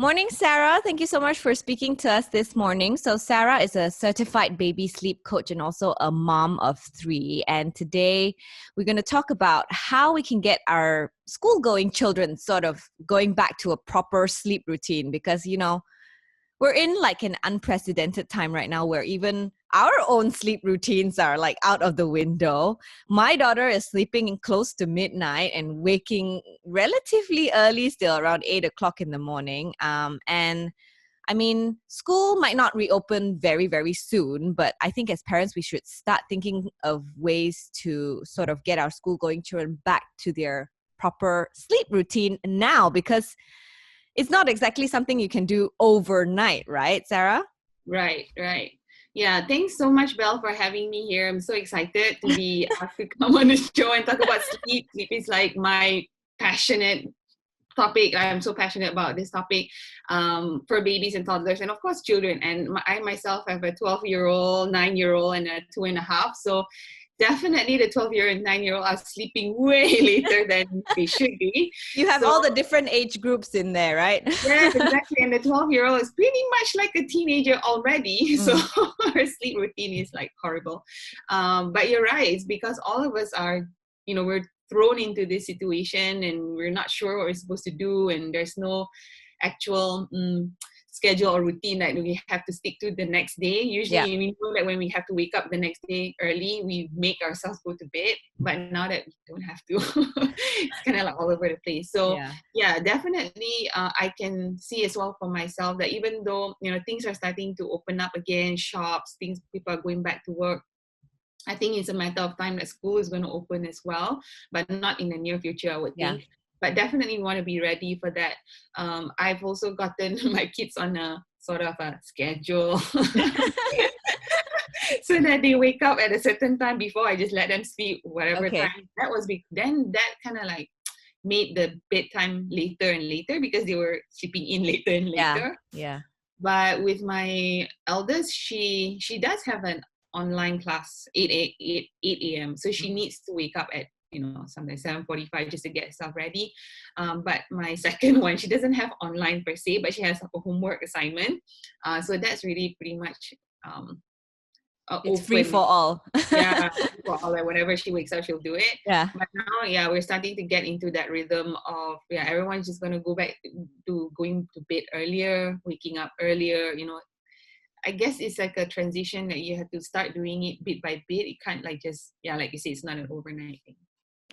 Morning, Sarah. Thank you so much for speaking to us this morning. So Sarah is a certified baby sleep coach and also a mom of 3. And today we're going to talk about how we can get our school-going children sort of going back to a proper sleep routine because, we're in like an unprecedented time right now where even our own sleep routines are like out of the window. My daughter is sleeping in close to midnight and waking relatively early, still around 8 o'clock in the morning. And I mean, school might not reopen very, very soon, but I think as parents, we should start thinking of ways to sort of get our school-going children back to their proper sleep routine now, because it's not exactly something you can do overnight, right, Sarah? Right. Yeah, thanks so much, Bel, for having me here. I'm so excited to be asked to come on the show and talk about sleep. Sleep is like my passionate topic. I'm so passionate about this topic for babies and toddlers and, of course, children. And I myself have a 12-year-old, 9-year-old, and a 2.5. So definitely the 12-year and 9-year-old are sleeping way later than they should be. You have all the different age groups in there, right? Yes, exactly. And the 12-year-old is pretty much like a teenager already. So her sleep routine is like horrible. But you're right. It's because all of us are, we're thrown into this situation and we're not sure what we're supposed to do. And there's no actual schedule or routine that we have to stick to the next day. Usually we know that when we have to wake up the next day early, we make ourselves go to bed. But now that we don't have to, it's kind of like all over the place. So yeah, definitely I can see as well for myself that even though, things are starting to open up again, shops, people are going back to work, I think it's a matter of time that school is going to open as well, but not in the near future, I would think. But definitely want to be ready for that. I've also gotten my kids on a sort of a schedule so that they wake up at a certain time before I just let them sleep whatever time. Then that kind of like made the bedtime later and later because they were sleeping in later and later. Yeah. But with my eldest, she does have an online class 8 a.m. So she needs to wake up at sometimes 7:45 just to get herself ready. But my second one, she doesn't have online per se, but she has a homework assignment. So that's really pretty much it's free for all. For all. Like whenever she wakes up, she'll do it. But now, we're starting to get into that rhythm of everyone's just gonna go back to going to bed earlier, waking up earlier. I guess it's like a transition that you have to start doing it bit by bit. It can't like just, like you say, it's not an overnight thing.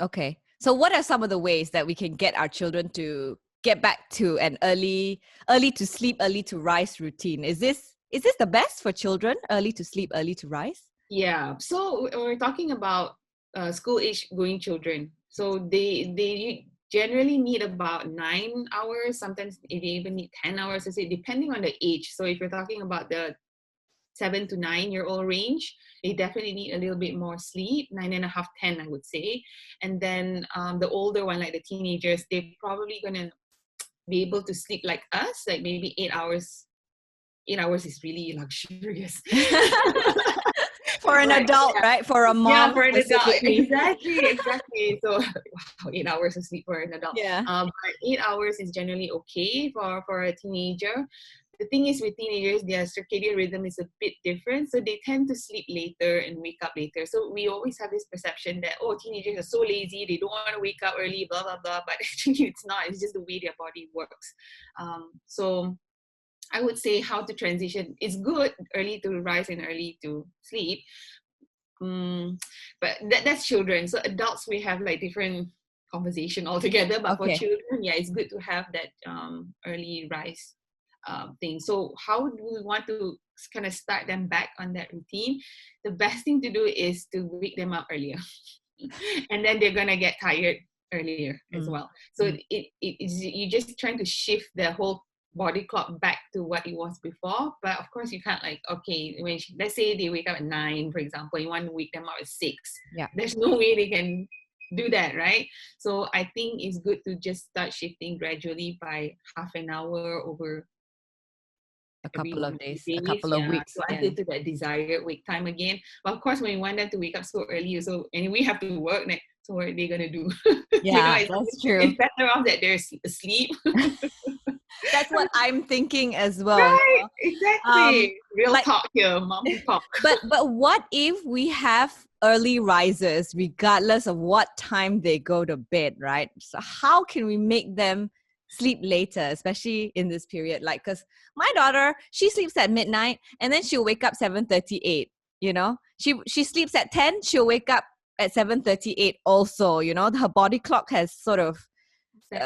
Okay. So what are some of the ways that we can get our children to get back to an early to sleep, early to rise routine? Is this the best for children, early to sleep, early to rise? Yeah. So we're talking about school age going children. So they generally need about 9 hours. Sometimes they even need 10 hours, depending on the age. So if you're talking about the 7 to 9-year-old range, they definitely need a little bit more sleep, 9.5, 10, I would say. And then the older one, like the teenagers, they're probably gonna be able to sleep like us, like maybe 8 hours. 8 hours is really luxurious. For an adult, right? For a mom. Yeah, for an adult. Exactly. So, wow, 8 hours of sleep for an adult. But 8 hours is generally okay for a teenager. The thing is with teenagers, their circadian rhythm is a bit different. So they tend to sleep later and wake up later. So we always have this perception that, teenagers are so lazy, they don't want to wake up early, blah, blah, blah. But actually it's not. It's just the way their body works. So I would say how to transition. It's good early to rise and early to sleep. But that's children. So adults, we have like different conversation altogether. But for children, it's good to have that early rise thing. So how do we want to kind of start them back on that routine? The best thing to do is to wake them up earlier. And then they're going to get tired earlier as well. So you're just trying to shift the whole body clock back to what it was before. But of course you can't let's say they wake up at 9, for example, you want to wake them up at 6. There's no way they can do that, right? So I think it's good to just start shifting gradually by half an hour over a couple of days, a couple of weeks. So until to that desired wake time again. But of course, when you want them to wake up so early, and we have to work, So what are they gonna do? Yeah, that's true. It's better off that they're asleep. That's what I'm thinking as well. Right, Um, exactly. Real like, talk here, mom talk. but what if we have early risers, regardless of what time they go to bed, right? So how can we make them sleep later, especially in this period? Like, because my daughter, she sleeps at midnight and then she'll wake up 7:38. You know, she sleeps at 10, she'll wake up at 7:38 also. You know, her body clock has sort of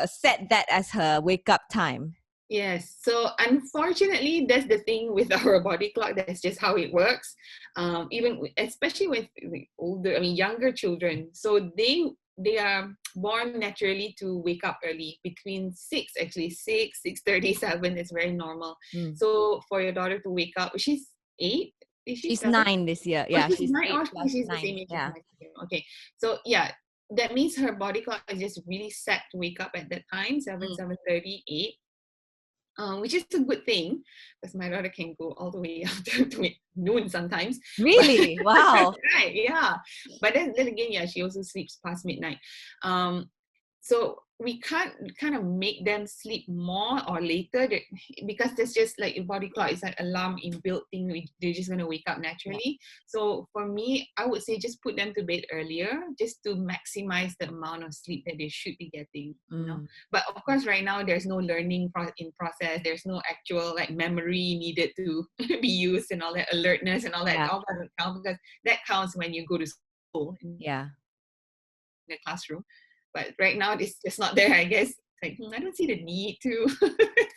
set that as her wake up time. Yes. So unfortunately, that's the thing with our body clock. That's just how it works. Especially with older, younger children. So they are born naturally to wake up early, between 6, actually 6:37 is very normal. So for your daughter to wake up, she's 8. Is she She's 7? 9 this year. Oh, Yeah, she's she's 9. eight Oh, plus she's the nine. same age as Yeah. my second. Okay. So yeah, that means her body clock is just really set to wake up at that time, 7:38. Which is a good thing because my daughter can go all the way up to noon sometimes. Really? Wow. Right, yeah. But then again, yeah, she also sleeps past midnight. So we can't kind of make them sleep more or later because there's just like your body clock is an alarm inbuilt thing. They're just going to wake up naturally. So for me, I would say just put them to bed earlier just to maximize the amount of sleep that they should be getting, you know. But of course, right now, there's no learning in process. There's no actual like memory needed to be used and all that alertness and all that. Yeah. All doesn't count because that counts when you go to school in Yeah. the classroom. But right now, it's just not there, I guess. Like, I don't see the need to.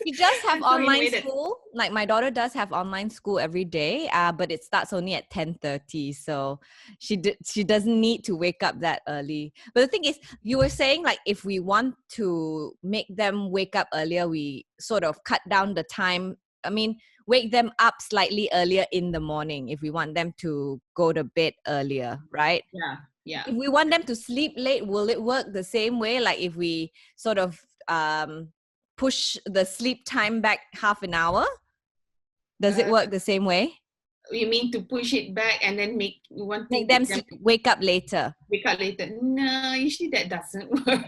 She does have So in a online way school. Like my daughter does have online school every day, but it starts only at 10:30. So she doesn't need to wake up that early. But the thing is, you were saying like if we want to make them wake up earlier, we sort of cut down the time. I mean, wake them up slightly earlier in the morning if we want them to go to bed earlier, right? Yeah. If we want them to sleep late, will it work the same way? Like if we sort of push the sleep time back half an hour, does it work the same way? You mean to push it back and then make them wake up later? Wake up later? No, usually that doesn't work.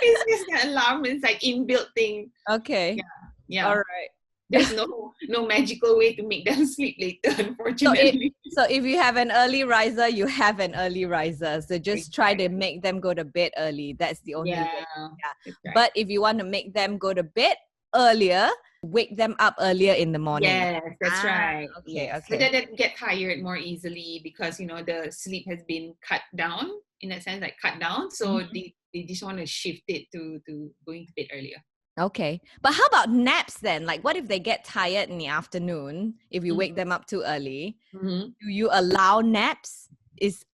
It's just the alarm. It's like inbuilt thing. Okay. Yeah. All right. There's no magical way to make them sleep later, unfortunately. So if you have an early riser, you have an early riser. So just try to make them go to bed early. That's the only way. Yeah. Right. But if you want to make them go to bed earlier, wake them up earlier in the morning. Yes, that's right. Okay, yes. okay. So that they get tired more easily because the sleep has been cut down, in a sense, like cut down. So they just want to shift it to going to bed earlier. Okay. But how about naps then? Like what if they get tired in the afternoon if you wake them up too early? Do you allow naps?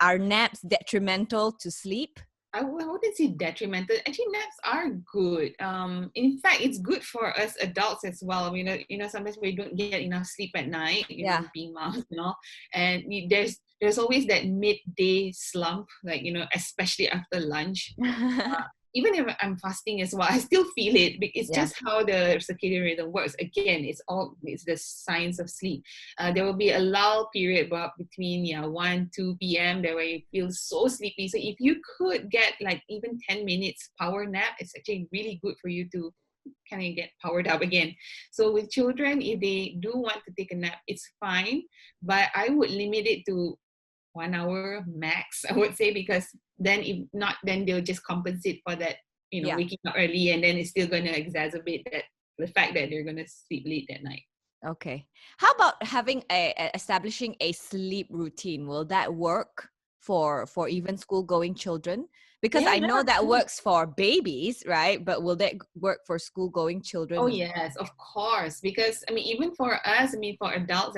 Are naps detrimental to sleep? I wouldn't say detrimental. Actually, naps are good. In fact, it's good for us adults as well. Sometimes we don't get enough sleep at night, being moms and all. And there's always that midday slump, like, especially after lunch. Even if I'm fasting as well, I still feel it. It's just how the circadian rhythm works. Again, it's the science of sleep. There will be a lull period between 1, 2 p.m. there where you feel so sleepy. So if you could get like even 10 minutes power nap, it's actually really good for you to kind of get powered up again. So with children, if they do want to take a nap, it's fine. But I would limit it to 1 hour max, I would say, because then if not, then they'll just compensate for that, waking up early, and then it's still going to exacerbate the fact that they're going to sleep late at night. Okay. How about establishing a sleep routine? Will that work for even school going children? Because I know that works for babies, right? But will that work for school going children? Oh yes, of course. Because even for us, for adults,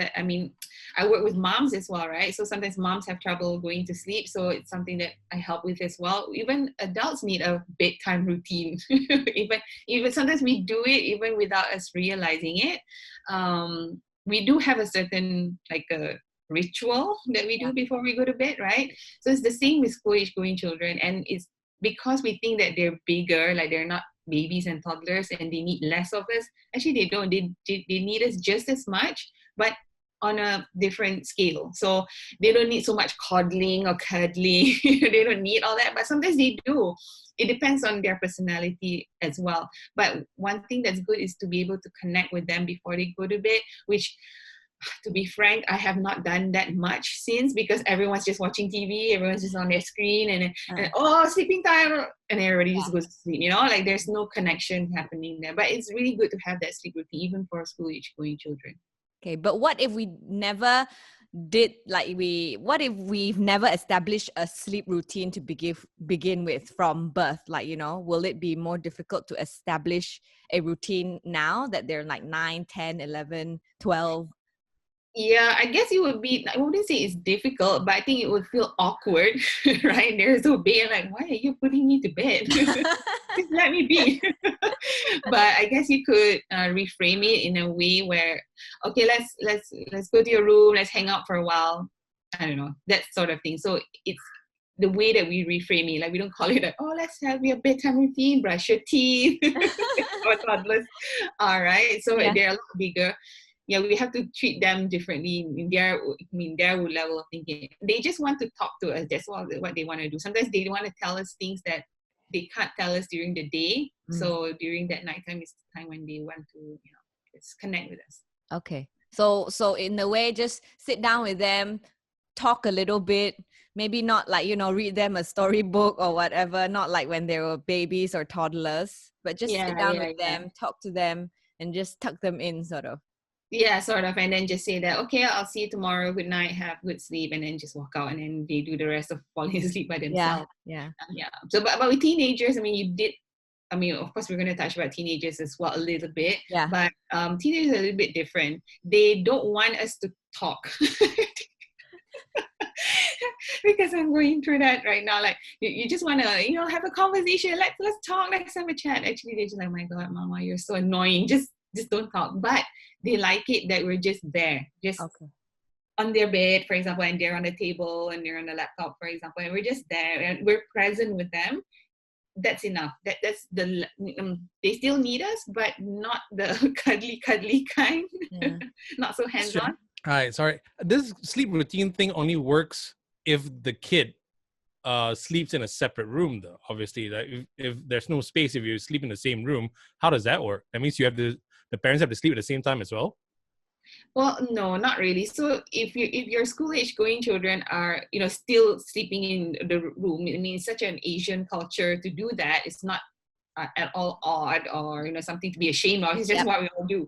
I work with moms as well, right? So sometimes moms have trouble going to sleep, so it's something that I help with as well. Even adults need a bedtime routine. even sometimes we do it even without us realizing it. We do have a certain like a ritual that we do before we go to bed, right? So it's the same with school age going children, and it's because we think that they're bigger, like they're not babies and toddlers and they need less of us. Actually, they don't. They need us just as much, but on a different scale. So they don't need so much coddling or cuddling. They don't need all that, but sometimes they do. It depends on their personality as well. But one thing that's good is to be able to connect with them before they go to bed, which, to be frank, I have not done that much since, because everyone's just watching TV, everyone's just on their screen, and oh, sleeping time, and everybody just goes to sleep, like there's no connection happening there. But it's really good to have that sleep routine, even for school age going children. Okay, but what if we never did, what if we've never established a sleep routine to begin with from birth? Will it be more difficult to establish a routine now that they're like 9, 10, 11, 12? Yeah, I guess it would be, I wouldn't say it's difficult, but I think it would feel awkward, right? They're so big, like, why are you putting me to bed? Just let me be. But I guess you could reframe it in a way where, okay, let's go to your room, let's hang out for a while. I don't know, that sort of thing. So it's the way that we reframe it. Like, we don't call it like, oh, let's have your bedtime routine, brush your teeth, or toddlers. All right. So they're a lot bigger. Yeah, we have to treat them differently in their level of thinking. They just want to talk to us. That's what they want to do. Sometimes they want to tell us things that they can't tell us during the day. So during that nighttime is the time when they want to, just connect with us. Okay. So in a way, just sit down with them, talk a little bit, maybe not like, read them a storybook or whatever, not like when they were babies or toddlers, but just sit down with them, talk to them, and just tuck them in, sort of. Yeah, sort of. And then just say that, okay, I'll see you tomorrow. Good night. Have good sleep. And then just walk out, and then they do the rest of falling asleep by themselves. Yeah. So, but with teenagers, of course, we're going to touch about teenagers as well a little bit. Yeah. But teenagers are a little bit different. They don't want us to talk. Because I'm going through that right now. Like, you just want to, have a conversation. Let's talk. Let's have a chat. Actually, they're just like, my God, Mama, you're so annoying. Just don't talk. But they like it that we're just there, just on their bed, for example, and they're on the table and they're on the laptop, for example, and we're just there and we're present with them. That's enough. That's the they still need us, but not the cuddly kind. Yeah. Not so hands-on. All right, sorry. This sleep routine thing only works if the kid sleeps in a separate room, though. Obviously, like if there's no space, if you sleep in the same room, how does that work? That means you have the parents have to sleep at the same time as well? Well, no, not really. So if your school age going children are, still sleeping in the room, I mean, it's such an Asian culture to do that. It's not at all odd or, something to be ashamed of. It's just what we all do.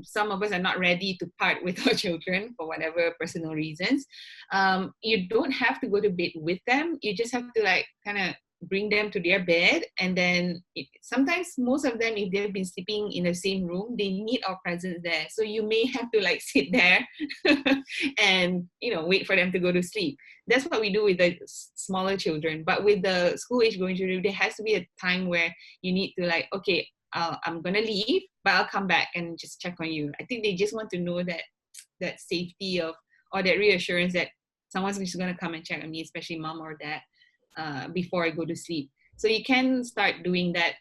Some of us are not ready to part with our children for whatever personal reasons. You don't have to go to bed with them. You just have to kind of bring them to their bed, and then sometimes most of them, if they've been sleeping in the same room, they need our presence there. So you may have to sit there and wait for them to go to sleep. That's what we do with the smaller children. But with the school age going children, there has to be a time where you need to okay, I'm gonna leave, but I'll come back and just check on you. I think they just want to know that safety of, or that reassurance that someone's just gonna come and check on me, especially mom or dad, before I go to sleep. So you can start doing that,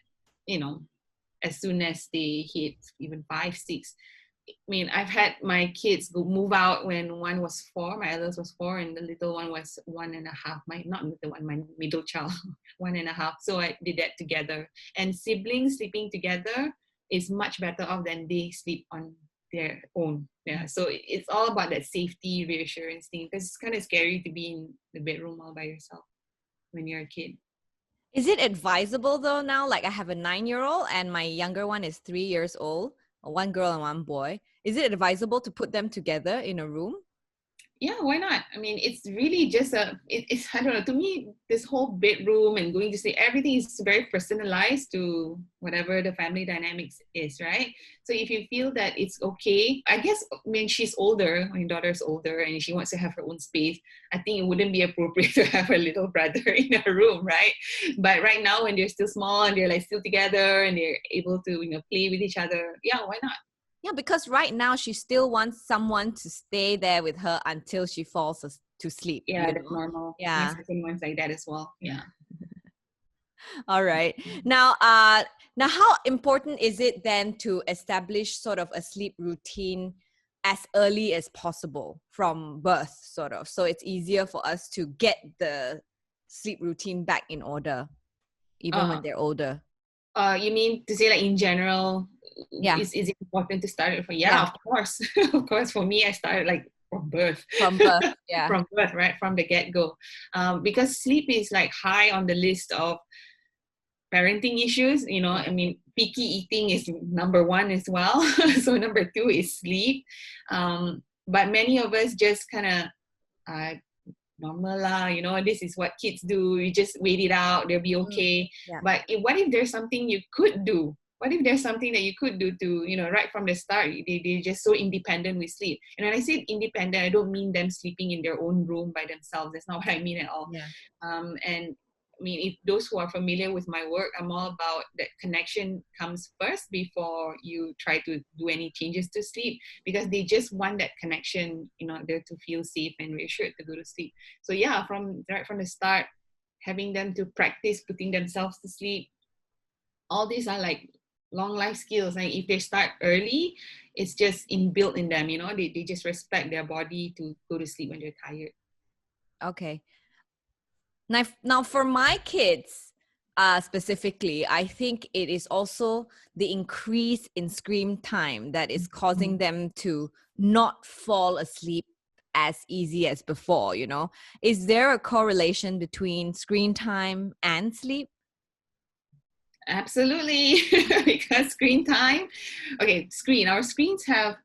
as soon as they hit even 5, 6. I mean, I've had my kids move out when one was 4, my eldest was 4, and the little one was 1.5. Not little one, my middle child, 1.5. So I did that together. And siblings sleeping together is much better off than they sleep on their own. Yeah. So it's all about that safety reassurance thing, because it's kind of scary to be in the bedroom all by yourself when you're a kid. Is it advisable though now? Like, I have a 9-year-old and my younger one is 3 years old, 1 girl and 1 boy. Is it advisable to put them together in a room? Yeah, why not? I mean, it's really just it's I don't know, to me, this whole bedroom and going to sleep, everything is very personalized to whatever the family dynamics is, right? So if you feel that it's okay, I guess, she's older, my daughter's older, and she wants to have her own space, I think it wouldn't be appropriate to have her little brother in a room, right? But right now, when they're still small and they're still together and they're able to, play with each other, yeah, why not? Yeah, because right now she still wants someone to stay there with her until she falls to sleep. Yeah, that's normal. Yeah. My second one's like that as well. Yeah. All right. Now, how important is it then to establish sort of a sleep routine as early as possible from birth, sort of. So it's easier for us to get the sleep routine back in order, even when Uh, they're older. you mean to say like in general, Yeah. is it important to start it for? Yeah, Yeah. of course. Of course, for me, I started like from birth. From birth. Yeah. From birth, right? From the get-go. Because sleep is like high on the list of parenting issues. I mean, picky eating is number one as well. So number two is sleep. But many of us just kind of normal lah, this is what kids do. You just wait it out, they'll be okay. Yeah. But what if there's something you could do? What if there's something that you could do to, right from the start, they're just so independent with sleep. And when I say independent, I don't mean them sleeping in their own room by themselves. That's not what I mean at all. Yeah. And I mean, if those who are familiar with my work, I'm all about that connection comes first before you try to do any changes to sleep, because they just want that connection, there to feel safe and reassured to go to sleep. So yeah, right from the start, having them to practice putting themselves to sleep, all these are like long life skills. And if they start early, it's just inbuilt in them, they just respect their body to go to sleep when they're tired. Okay. Now for my kids, specifically, I think it is also the increase in screen time that is causing them to not fall asleep as easy as before, Is there a correlation between screen time and sleep? Absolutely. Because screen time, our screens have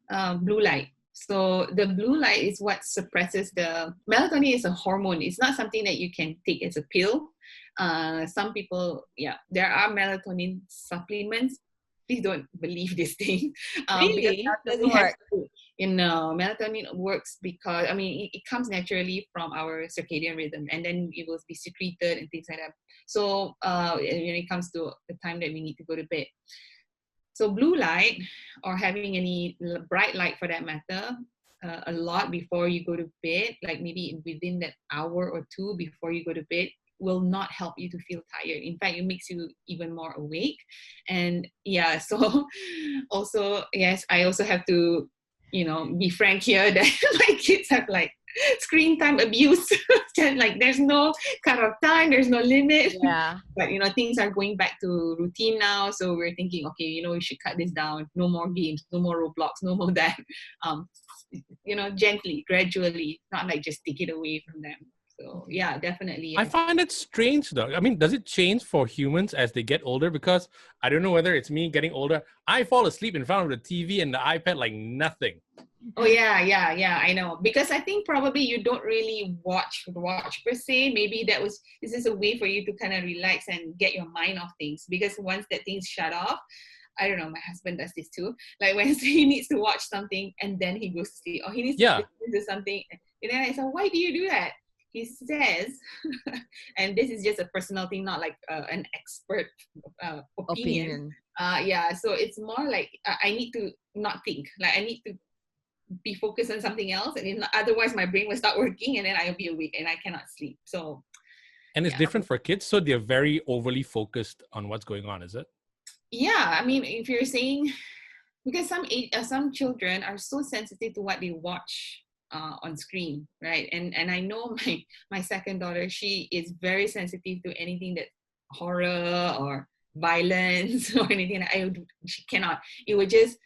blue light. So the blue light is what suppresses the melatonin. Is a hormone. It's not something that you can take as a pill. Some people, there are melatonin supplements. Please don't believe this thing. Really? Doesn't work. Melatonin works because, it comes naturally from our circadian rhythm, and then it will be secreted and things like that. So when it comes to the time that we need to go to bed. So blue light, or having any bright light for that matter, a lot before you go to bed, like maybe within that hour or two before you go to bed, will not help you to feel tired. In fact, it makes you even more awake. And so also, yes, I also have to, be frank here that my kids have like screen time abuse. Like there's no cut off time, there's no limit. Yeah. But things are going back to routine now, so we're thinking, okay, we should cut this down. No more games, no more Roblox, no more that. Gently, gradually, not like just take it away from them. So yeah, definitely. I find it strange though. I mean, does it change for humans as they get older? Because I don't know whether it's me getting older. I fall asleep in front of the TV and the iPad like nothing. Oh yeah, I know. Because I think probably you don't really watch per se. Maybe this is a way for you to kind of relax and get your mind off things. Because once that thing's shut off, I don't know, my husband does this too. Like when he needs to watch something and then he goes to sleep, or he needs to listen to something, and then I said, why do you do that? He says, and this is just a personal thing, not like an expert opinion. So it's more like I need to not think. Like I need to be focused on something else, and otherwise my brain will start working, and then I'll be awake and I cannot sleep. So, and it's different for kids, so they're very overly focused on what's going on. Is it? Yeah, I mean, if you're saying, because some children are so sensitive to what they watch on screen, right? And I know my second daughter, she is very sensitive to anything that horror or violence or anything. She cannot. It would just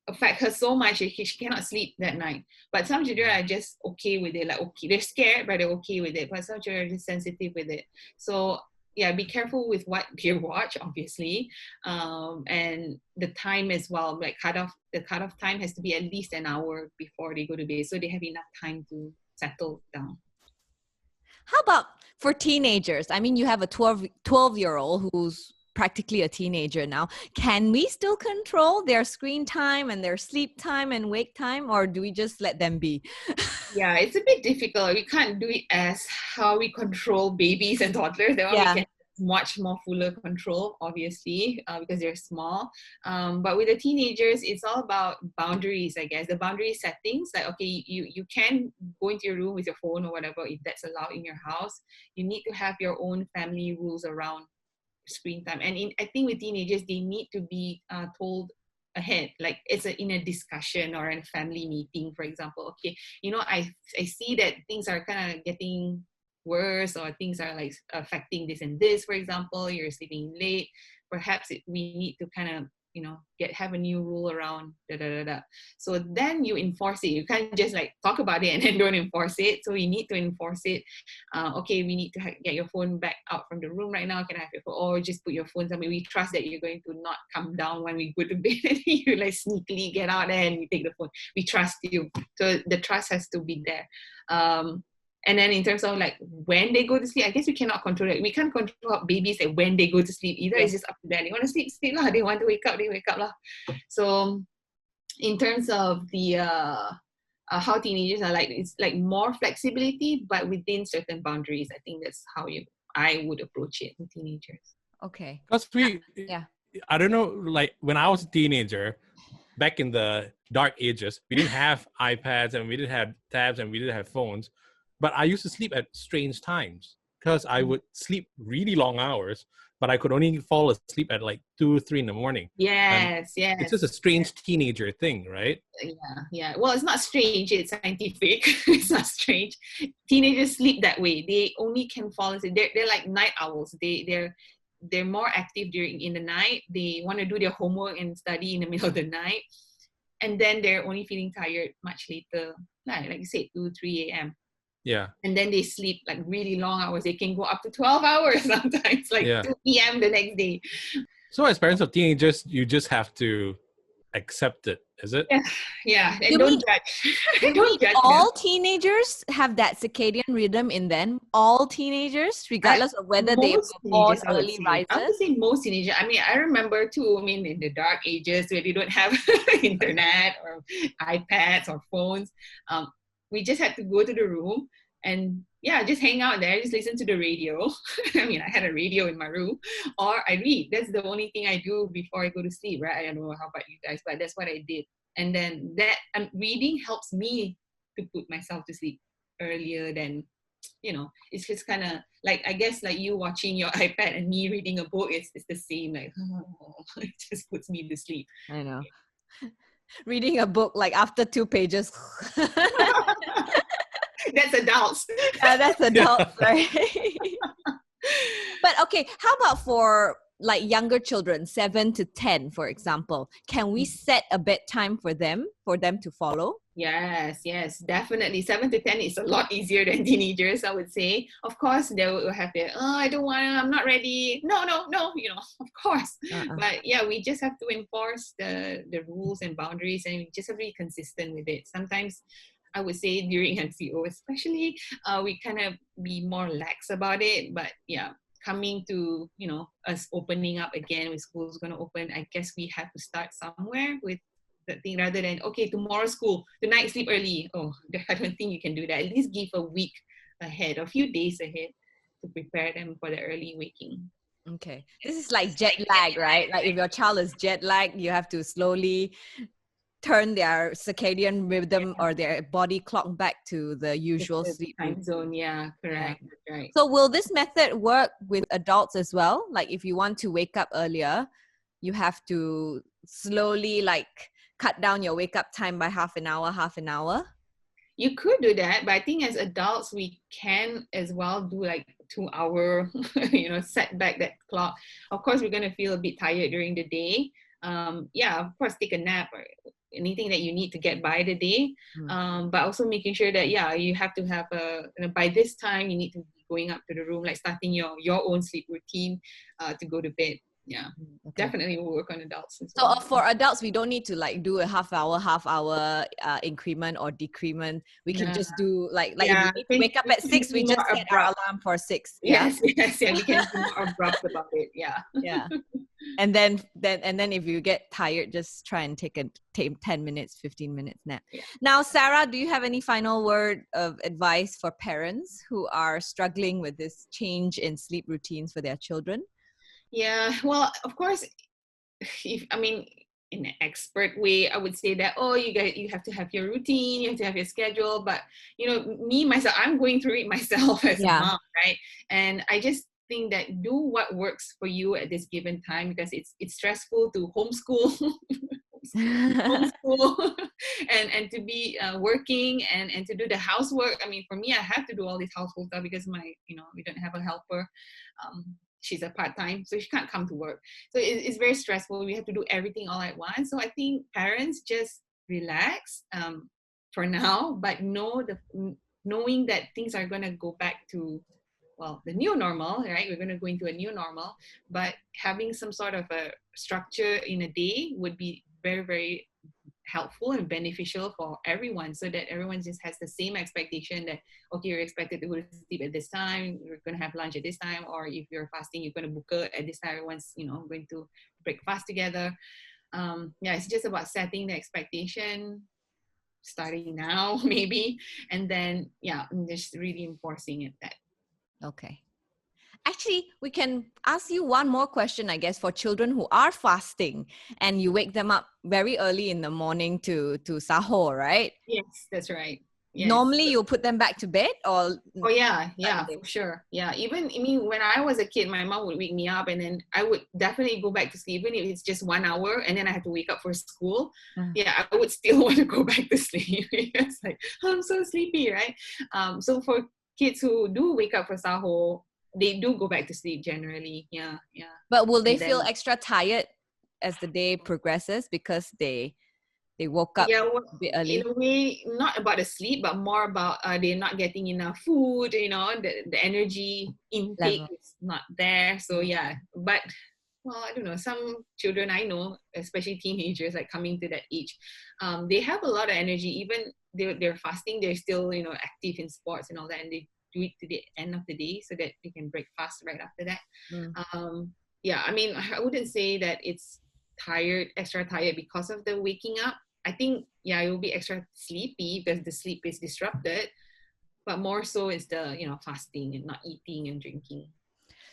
affect her so much that she cannot sleep that night. But some children are just okay with it. Like, okay, they're scared, but they're okay with it. But some children are just sensitive with it. So yeah, be careful with what you watch, obviously, and the time as well. Like the cutoff time has to be at least an hour before they go to bed, so they have enough time to settle down. How about for teenagers? I mean, you have a 12-year-old who's practically a teenager now. Can we still control their screen time and their sleep time and wake time, or do we just let them be? Yeah, it's a bit difficult. We can't do it as how we control babies and toddlers. That one we can much more fuller control, obviously, because they're small. But with the teenagers, it's all about boundaries, I guess. The boundary settings, like, okay, you can go into your room with your phone or whatever, if that's allowed in your house. You need to have your own family rules around screen time. And I think with teenagers, they need to be told ahead, like it's in a discussion or in a family meeting, for example. Okay, I see that things are kind of getting worse, or things are like affecting this and this. For example, you're sleeping late. Perhaps we need to kind of have a new rule around da da da da. So then you enforce it. You can't just like talk about it and then don't enforce it. So you need to enforce it. Okay, we need to get your phone back out from the room right now. Can I have your phone? Or just put your phone somewhere. We trust that you're going to not come down when we go to bed. You like sneakily get out there and you take the phone. We trust you. So the trust has to be there. And then in terms of like when they go to sleep, I guess we cannot control it. We can't control babies like when they go to sleep either. It's just up to them. They want to sleep, sleep lah. They want to wake up, they wake up lah. So in terms of the how teenagers are like, it's like more flexibility, but within certain boundaries. I think that's how I would approach it with teenagers. Okay. Because I don't know, like when I was a teenager, back in the dark ages, we didn't have iPads and we didn't have tabs and we didn't have phones. But I used to sleep at strange times because I would sleep really long hours, but I could only fall asleep at like 2 or 3 in the morning. Yes. It's just a strange teenager thing, right? Yeah. Well, it's not strange. It's scientific. It's not strange. Teenagers sleep that way. They only can fall asleep. They're like night owls. They're more active in the night. They want to do their homework and study in the middle of the night. And then they're only feeling tired much later, like you said, 2, 3 a.m. Yeah. And then they sleep like really long hours. They can go up to 12 hours sometimes, like 2 p.m. the next day. So as parents of teenagers, you just have to accept it, is it? Yeah. And don't judge. Don't judge all teenagers have that circadian rhythm in them? All teenagers, regardless of whether they were born early risers? I would say most teenagers. I mean, I remember too, in the dark ages where they don't have internet or iPads or phones. We just had to go to the room and just hang out there, just listen to the radio. I mean, I had a radio in my room, or I read. That's the only thing I do before I go to sleep, right? I don't know how about you guys, but that's what I did. And then reading helps me to put myself to sleep earlier than, it's just kind of like, I guess like you watching your iPad and me reading a book, it's the same, like, it just puts me to sleep. I know. Reading a book like after 2 pages. That's adults. That's adults, right? But okay, how about for like younger children, 7 to 10, for example? Can we set a bedtime for them to follow? Yes, definitely. 7 to 10 is a lot easier than teenagers, I would say. Of course, they will have their, I don't want to, I'm not ready. No, of course. But we just have to enforce the rules and boundaries, and we just have to be consistent with it. Sometimes I would say during MCO especially, we kind of be more lax about it. But coming to, us opening up again when school's going to open, I guess we have to start somewhere with that thing rather than, okay, tomorrow school, tonight sleep early. Oh, I don't think you can do that. At least give a week ahead, a few days ahead to prepare them for the early waking. Okay. This is like jet lag, right? Like if your child is jet lag, you have to slowly turn their circadian rhythm or their body clock back to the usual sleep time zone. Yeah, correct. Yeah. Right. So will this method work with adults as well? Like if you want to wake up earlier, you have to slowly like cut down your wake up time by half an hour. You could do that, but I think as adults we can as well do like 2 hour, set back that clock. Of course, we're gonna feel a bit tired during the day. Of course, take a nap or anything that you need to get by the day. But also making sure that you have to have by this time you need to be going up to the room, like starting your own sleep routine to go to bed. Definitely will work on adults as well. So for adults, we don't need to like do a half hour increment or decrement. We can just do like if we need to wake up at 6, we just set our alarm for 6. Yes, we can be more abrupt about it. And then if you get tired, just try and take a 10 minutes, 15 minutes nap. Now, Sarah, do you have any final word of advice for parents who are struggling with this change in sleep routines for their children? Yeah, well, of course, in an expert way, I would say that, you have to have your routine, you have to have your schedule. But, myself, I'm going through it myself as a mom, right? And I just think that do what works for you at this given time, because it's stressful to homeschool homeschool and to be working and to do the housework. I mean, for me, I have to do all this household stuff because we don't have a helper. She's a part-time, so she can't come to work. So it's very stressful. We have to do everything all at once. So I think parents just relax for now, but knowing that things are going to go back to, well, the new normal, right? We're going to go into a new normal, but having some sort of a structure in a day would be very, very helpful and beneficial for everyone, so that everyone just has the same expectation that, okay, you're expected to go to sleep at this time, you're going to have lunch at this time, or if you're fasting, you're going to book it at this time, everyone's going to break fast together. It's just about setting the expectation starting now maybe, and then I'm just really enforcing it. That Okay. Actually, we can ask you one more question, I guess, for children who are fasting and you wake them up very early in the morning to sahur, right? Yes, that's right. Yes. Normally, you'll put them back to bed, or? Oh yeah, for sure. Yeah, even when I was a kid, my mom would wake me up, and then I would definitely go back to sleep, even if it's just 1 hour, and then I had to wake up for school. I would still want to go back to sleep. It's like, I'm so sleepy, right? So for kids who do wake up for sahur, they do go back to sleep generally. Yeah. But will they feel extra tired as the day progresses because they woke up a bit early? In a way, not about the sleep, but more about they're not getting enough food. The energy intake is not there. So but well, I don't know. Some children I know, especially teenagers, like coming to that age, they have a lot of energy. Even they're fasting, they're still active in sports and all that, and they do it to the end of the day so that they can break fast right after that. I mean, I wouldn't say that it's extra tired because of the waking up. I think it will be extra sleepy because the sleep is disrupted, but more so is the fasting and not eating and drinking.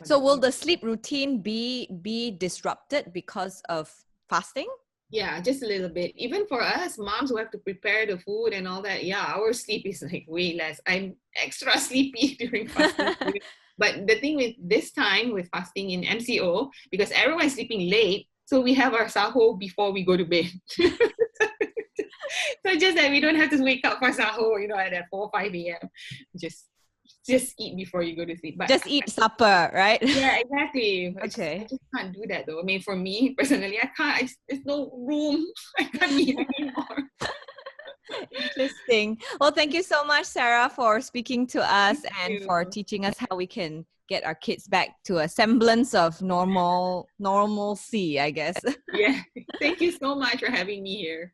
So will the sleep routine be disrupted because of fasting? Yeah, just a little bit. Even for us moms who have to prepare the food and all that, our sleep is like way less. I'm extra sleepy during fasting. But the thing with this time with fasting in MCO, because everyone's sleeping late, so we have our sahur before we go to bed. So just that we don't have to wake up for sahur, at 4 or 5 a.m. Just eat before you go to sleep. But just eat supper, right? Yeah, exactly. Okay. I just can't do that though. I mean, for me personally, I can't. There's no room. I can't eat anymore. Interesting. Well, thank you so much, Sarah, for speaking to us and for teaching us how we can get our kids back to a semblance of normalcy, I guess. Yeah. Thank you so much for having me here.